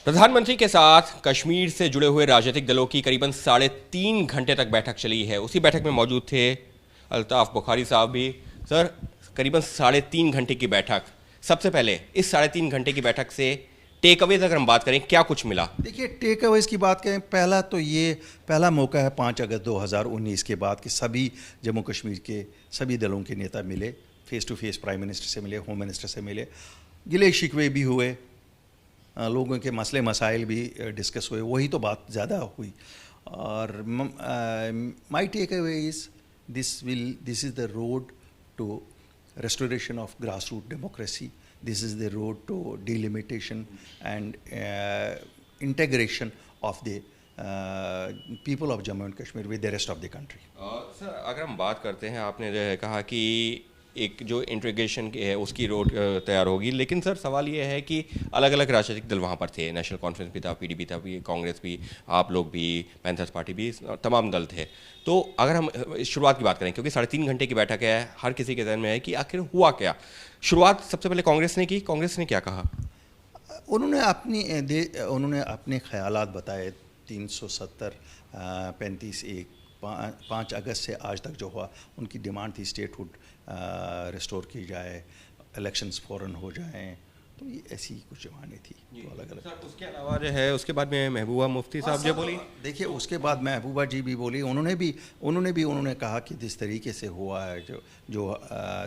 प्रधानमंत्री के साथ कश्मीर से जुड़े हुए राजनीतिक दलों की करीबन 3.5 घंटे तक बैठक चली है। उसी बैठक में मौजूद थे अल्ताफ बुखारी साहब भी। सर, करीबन 3.5 घंटे की बैठक। सबसे पहले इस 3.5 घंटे की बैठक से टेक अवेज अगर हम बात करें, क्या कुछ मिला? देखिए, टेक अवेज की बात करें, पहला मौका है 5 अगस्त 2019 के बाद कि सभी जम्मू कश्मीर के सभी दलों के नेता मिले, face to face prime minister से मिले, होम मिनिस्टर से मिले, गिले शिकवे भी हुए, लोगों के मसले मसाइल भी डिस्कस हुए। वही तो बात ज़्यादा हुई। और my take away is this is the road to restoration of grassroots democracy. This is the road to delimitation and integration of the people of Jammu and Kashmir with the rest of the country. Sir, अगर हम बात करते हैं, आपने जो है कहा कि एक जो इंटीग्रेशन की है उसकी रोड तैयार होगी, लेकिन सर सवाल ये है कि अलग अलग राजनीतिक दल वहाँ पर थे। नेशनल कॉन्फ्रेंस भी था, पीडीपी था भी, कांग्रेस भी, आप लोग भी, पैंथर्स पार्टी भी, तमाम दल थे। तो अगर हम शुरुआत की बात करें, क्योंकि 3.5 घंटे की बैठक है, हर किसी के ज़हन में है कि आखिर हुआ क्या। शुरुआत सबसे पहले कांग्रेस ने की। कांग्रेस ने क्या कहा? उन्होंने अपने ख्यालात बताए। 370 35 1 5 अगस्त से आज तक जो हुआ, उनकी डिमांड थी स्टेटहुड रिस्टोर की जाए, इलेक्शंस फ़ौरन हो जाएं। तो ये ऐसी कुछ डिमांडें थी। तो अलग अलग सर, उसके अलावा जो है उसके बाद में महबूबा मुफ्ती साहब जो बोली। देखिए, उसके बाद महबूबा जी भी बोली। उन्होंने कहा कि जिस तरीके से हुआ है, जो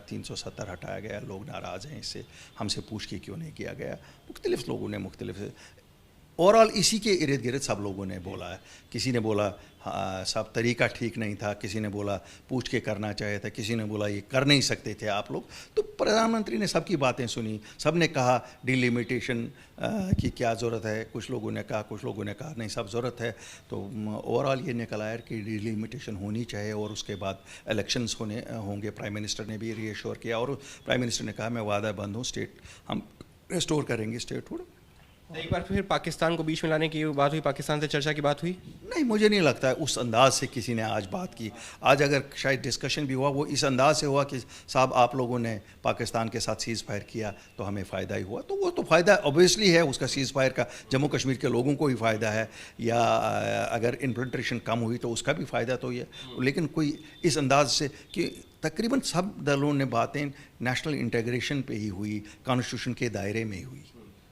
370 हटाया गया, लोग नाराज़ हैं इससे, हमसे पूछ के क्यों नहीं किया गया। मुख्तलिफ लोगों ने मुख्तलिफ ओवरऑल इसी के इर्द गिर्द सब लोगों ने बोला है। किसी ने बोला सब तरीका ठीक नहीं था, किसी ने बोला पूछ के करना चाहिए था, किसी ने बोला ये कर नहीं सकते थे आप लोग। तो प्रधानमंत्री ने सबकी बातें सुनी, सब ने कहा डिलिमिटेशन की क्या ज़रूरत है। कुछ लोगों ने कहा नहीं, सब ज़रूरत है। तो ओवरऑल ये निकल आया कि डिलिमिटेशन होनी चाहिए और उसके बाद इलेक्शंस होंगे। प्राइम मिनिस्टर ने भी रीअश्योर किया और प्राइम मिनिस्टर ने कहा मैं वादा बंद हूँ, स्टेट हम रिस्टोर करेंगे स्टेटहुड। एक बार फिर पाकिस्तान को बीच में लाने की बात हुई, पाकिस्तान से चर्चा की बात हुई। नहीं, मुझे नहीं लगता है उस अंदाज से किसी ने आज बात की। आज अगर शायद डिस्कशन भी हुआ, वो इस अंदाज से हुआ कि साहब आप लोगों ने पाकिस्तान के साथ सीज़ फायर किया तो हमें फ़ायदा ही हुआ। तो वो तो फ़ायदा ऑब्वियसली है उसका, सीज़ फायर का जम्मू कश्मीर के लोगों को ही फ़ायदा है, या अगर इन्फ्लेट्रेशन कम हुई तो उसका भी फ़ायदा तो ये। लेकिन कोई इस अंदाज से कि तकरीबन सब दलों ने बातें नेशनल इंटीग्रेशन पे ही हुई, कॉन्स्टिट्यूशन के दायरे में ही हुई।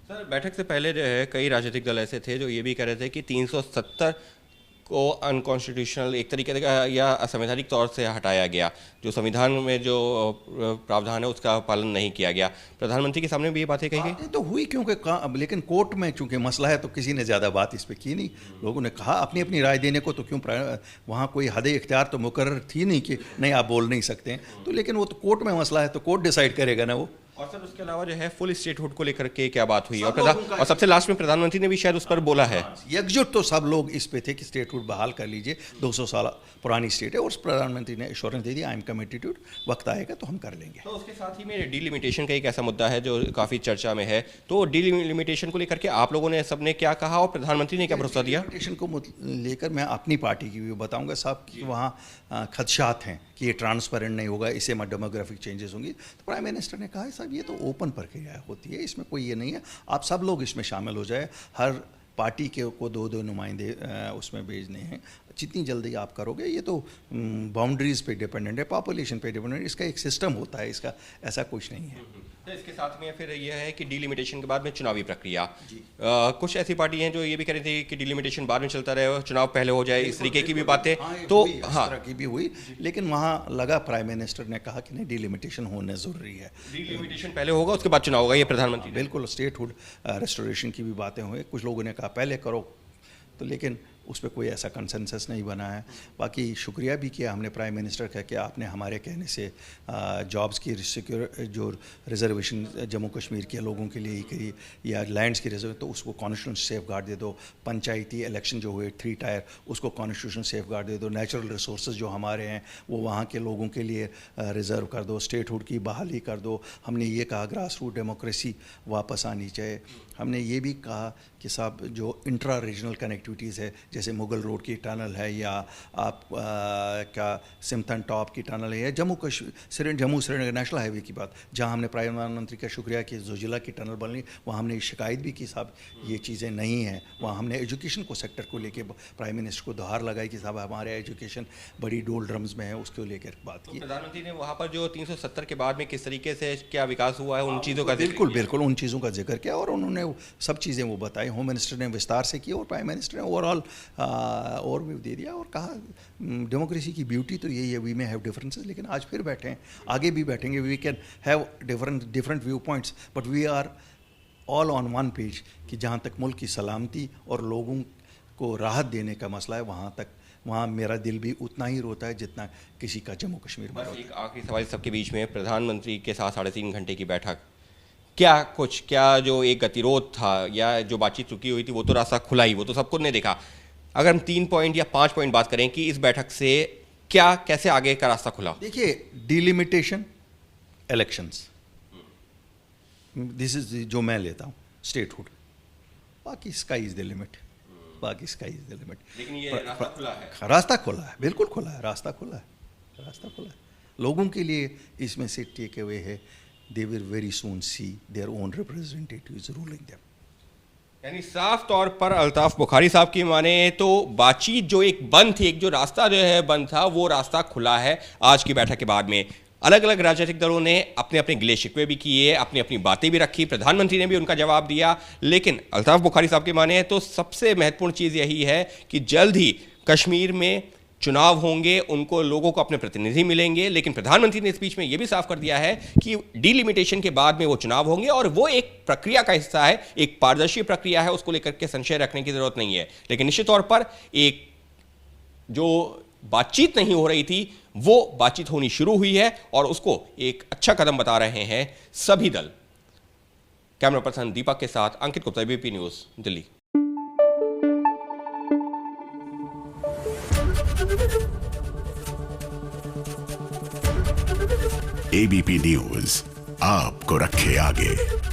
सर, बैठक से पहले जो है कई राजनीतिक दल ऐसे थे जो ये भी कह रहे थे कि 370 को अनकॉन्स्टिट्यूशनल एक तरीके का या असंवैधानिक तौर से हटाया गया। जो संविधान में जो प्रावधान है उसका पालन नहीं किया गया। प्रधानमंत्री के सामने भी ये बातें कही गई। तो हुई क्योंकि लेकिन कोर्ट में चूंकि मसला है तो किसी ने ज़्यादा बात इस पर की नहीं। लोगों ने कहा अपनी अपनी राय देने को, तो क्यों वहाँ कोई हद इख्तियार तो मुकर्रर थी नहीं कि नहीं आप बोल नहीं सकते हैं। तो लेकिन वो तो कोर्ट में मसला है, तो कोर्ट डिसाइड करेगा ना वो। और सर, उसके अलावा जो है फुल स्टेटहुड को लेकर के क्या बात हुई? और सबसे लास्ट में प्रधानमंत्री ने भी शायद उस पर बोला है। एकजुट तो सब लोग इस पे थे कि स्टेटहुड बहाल कर लीजिए, 200 साल पुरानी स्टेट है। और प्रधानमंत्री ने assurance they the, I am committed, वक्त आएगा तो हम कर लेंगे। तो उसके साथ ही में डिलिमिटेशन का एक ऐसा मुद्दा है जो काफ़ी चर्चा में है। तो डिलिमिटेशन को लेकर के आप लोगों ने सबने क्या कहा और प्रधानमंत्री ने क्या भरोसा दिया? डिलिमिटेशन को लेकर मैं अपनी पार्टी की भी बताऊंगा साहब कि वहाँ खदशात हैं कि ये ट्रांसपेरेंट नहीं होगा, इससे डेमोग्राफिक चेंजेस होंगी। तो प्राइम मिनिस्टर ने कहा साहब ये तो ओपन प्रक्रिया होती है, इसमें कोई ये नहीं है, आप सब लोग इसमें शामिल हो जाए। हर पार्टी के को 2 नुमाइंदे उसमें भेजने हैं। जितनी जल्दी आप करोगे, ये तो बाउंड्रीज़ पे डिपेंडेंट है, पॉपुलेशन पे डिपेंडेंट है। इसका एक सिस्टम होता है, इसका ऐसा कुछ नहीं है। तो इसके साथ में फिर यह है कि डिलिमिटेशन के बाद में चुनावी प्रक्रिया। कुछ ऐसी पार्टी हैं जो ये भी कह रही थी कि डिलिमिटेशन बाद में चलता रहे, चुनाव पहले हो जाए, इस तरीके की भी बातें। तो हाँ, तरह की भी हुई, लेकिन वहाँ लगा प्राइम मिनिस्टर ने कहा कि नहीं, डिलिमिटेशन होना ज़रूरी है। डिलिमिटेशन पहले होगा, उसके बाद चुनाव होगा, ये प्रधानमंत्री। बिल्कुल, स्टेटहुड रेस्टोरेशन की भी बातें हुई। कुछ लोगों ने कहा पहले करो, तो लेकिन उस पर कोई ऐसा कंसेंसस नहीं बना है। बाकी शुक्रिया भी किया हमने प्राइम मिनिस्टर का कि आपने हमारे कहने से जॉब्स की जो रिजर्वेशन जम्मू कश्मीर के लोगों के लिए ही करी, या लैंड्स की रिजर्व, तो उसको कॉन्स्टिट्यूशन सेफ गार्ड दे दो। पंचायती इलेक्शन जो हुए 3 टायर, उसको कॉन्स्टिट्यूशन सेफ गार्ड दे दो। नेचुरल रिसोर्स जो हमारे हैं वो वहाँ के लोगों के लिए रिज़र्व कर दो। स्टेटहुड की बहाली कर दो। हमने ये कहा ग्रास रूट डेमोक्रेसी वापस आनी चाहिए। हमने ये भी कहा कि साहब जो इंट्रा रीजनल कनेक्टिविटीज़ है, जैसे मुगल रोड की टनल है, या आप क्या सिमथन टॉप की टनल है, या जम्मू श्रीनगर नेशनल हाईवे की बात, जहां हमने प्रधानमंत्री का शुक्रिया कि जोजिला की टनल बनी, वहां हमने शिकायत भी की साहब ये चीज़ें नहीं हैं। वहाँ हमने एजुकेशन को सेक्टर को लेके प्राइम मिनिस्टर को दोहार लगाई कि साहब हमारे एजुकेशन बड़ी डोल ड्रम्स में है, उसको लेकर बात की। प्रधानमंत्री ने वहाँ पर जो 370 के बाद में किस तरीके से क्या विकास हुआ है, उन चीज़ों का बिल्कुल उन चीज़ों का जिक्र किया, और उन्होंने सब चीज़ें वो बताई। होम मिनिस्टर ने विस्तार से किया और प्राइम मिनिस्टर ने ओवरऑल ओवरव्यू दे दिया और कहा डेमोक्रेसी की ब्यूटी तो यही है, वी में हैव डिफरेंसेस, लेकिन आज फिर बैठे हैं, आगे भी बैठेंगे, we can have different view points, but we are all on one page कि जहाँ तक मुल्क की सलामती और लोगों को राहत देने का मसला है, वहाँ मेरा दिल भी उतना ही रोता है जितना किसी का जम्मू कश्मीर में। बस एक आखिरी सवाल सबके बीच में, प्रधानमंत्री के साथ 3.5 घंटे की बैठक, क्या जो एक गतिरोध था या जो बातचीत रुकी हुई थी वो तो रास्ता खुला ही, वो तो सबको ने देखा। अगर हम 3 पॉइंट या 5 पॉइंट बात करें कि इस बैठक से कैसे आगे का रास्ता खुला? देखिए, डिलिमिटेशन, इलेक्शंस, दिस इज जो मैं लेता हूँ स्टेटहुड, बाकी स्काई इज द लिमिट, लेकिन ये रास्ता खुला है, रास्ता खुला है, बिल्कुल खुला है, रास्ता खुला है लोगों के लिए। इसमें से टेक अवे है, they will very soon see their own representatives ruling them. यानी साफ तौर पर अल्ताफ बुखारी साहब की माने तो बातचीत जो एक बंद थी, एक जो रास्ता जो है बंद था, वो रास्ता खुला है आज की बैठक के बाद में। अलग अलग राजनीतिक दलों ने अपने अपने गिले शिकवे भी किए, अपनी अपनी बातें भी रखी, प्रधानमंत्री ने भी उनका जवाब दिया, लेकिन अल्ताफ बुखारी साहब की माने तो सबसे महत्वपूर्ण चीज़ यही है कि जल्द ही कश्मीर में चुनाव होंगे, उनको लोगों को अपने प्रतिनिधि मिलेंगे। लेकिन प्रधानमंत्री ने स्पीच में यह भी साफ कर दिया है कि डिलिमिटेशन के बाद में वो चुनाव होंगे और वो एक प्रक्रिया का हिस्सा है, एक पारदर्शी प्रक्रिया है, उसको लेकर के संशय रखने की जरूरत नहीं है। लेकिन निश्चित तौर पर एक जो बातचीत नहीं हो रही थी वो बातचीत होनी शुरू हुई है और उसको एक अच्छा कदम बता रहे हैं सभी दल। कैमरा पर्सन दीपक के साथ Ankit Gupta, ABP news, Delhi. ABP news आपको रखे आगे।